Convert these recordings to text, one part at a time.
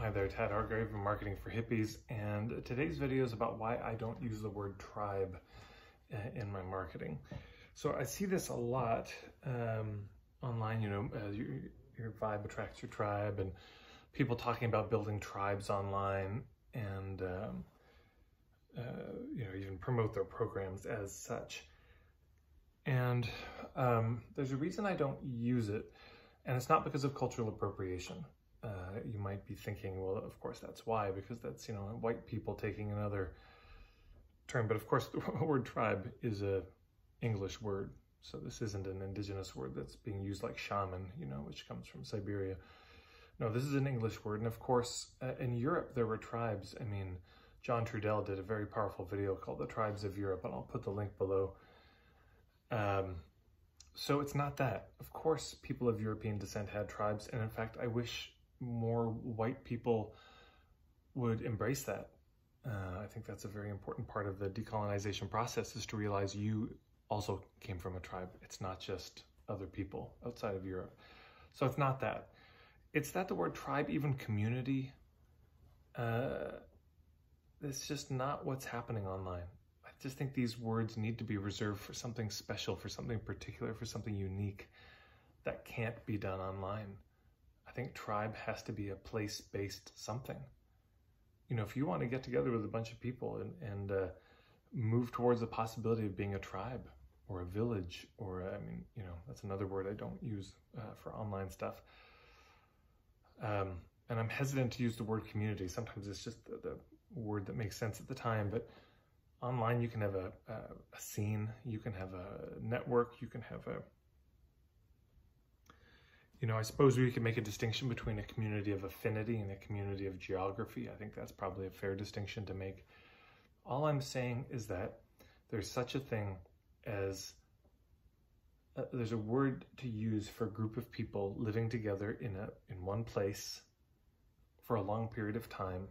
Hi there, Tad Hargrave from Marketing for Hippies, and today's video is about why I don't use the word tribe in my marketing. So I see this a lot online, your vibe attracts your tribe, and people talking about building tribes online and even promote their programs as such. And there's a reason I don't use it, and it's not because of cultural appropriation. You might be thinking, well, of course that's why, because that's, white people taking another term. But of course, the word tribe is a English word. So this isn't an indigenous word that's being used like shaman, which comes from Siberia. No, this is an English word. And of course, in Europe, there were tribes. I mean, John Trudell did a very powerful video called The Tribes of Europe, and I'll put the link below. So it's not that. Of course, people of European descent had tribes. And in fact, I wish more white people would embrace that. I think that's a very important part of the decolonization process, is to realize you also came from a tribe. It's not just other people outside of Europe. So it's not that. It's that the word tribe, even community, it's just not what's happening online. I just think these words need to be reserved for something special, for something particular, for something unique that can't be done online. I think tribe has to be a place-based something. If you want to get together with a bunch of people and move towards the possibility of being a tribe or a village, or, that's another word I don't use for online stuff. And I'm hesitant to use the word community. Sometimes it's just the word that makes sense at the time, but online you can have a scene, you can have a network, you can have a, I suppose we could make a distinction between a community of affinity and a community of geography. I think that's probably a fair distinction to make. All I'm saying is that there's such a thing as, there's a word to use for a group of people living together in one place for a long period of time,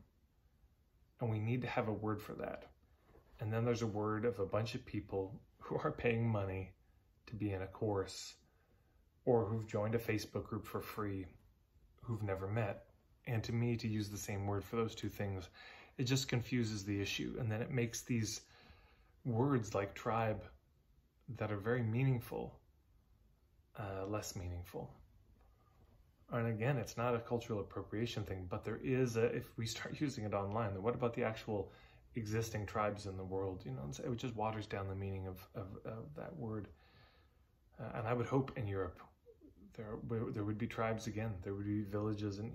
and we need to have a word for that. And then there's a word of a bunch of people who are paying money to be in a course, or who've joined a Facebook group for free, who've never met. And to me, to use the same word for those two things, it just confuses the issue. And then it makes these words like tribe that are very meaningful, less meaningful. And again, it's not a cultural appropriation thing, but there is if we start using it online, then what about the actual existing tribes in the world? And it just waters down the meaning of that word. And I would hope in Europe, there would be tribes again. There would be villages and,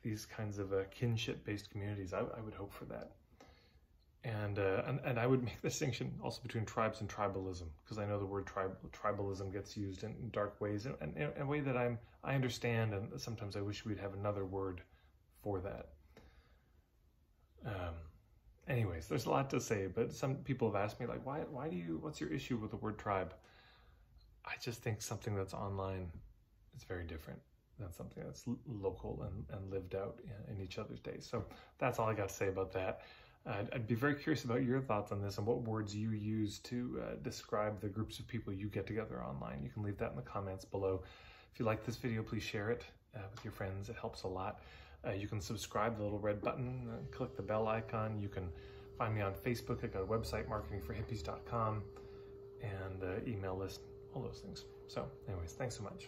these kinds of kinship-based communities. I would hope for that. And I would make the distinction also between tribes and tribalism, because I know the word tribalism gets used in dark ways, and in a way that I understand, and sometimes I wish we'd have another word for that. Anyways, there's a lot to say, but some people have asked me, like, what's your issue with the word tribe? I just think something that's online is very different than something that's local and lived out in each other's days. So that's all I got to say about that. I'd be very curious about your thoughts on this and what words you use to describe the groups of people you get together online. You can leave that in the comments below. If you like this video, please share it with your friends. It helps a lot. You can subscribe, the little red button, click the bell icon. You can find me on Facebook. I got a website, marketingforhippies.com, and email list, all those things. So anyways, thanks so much.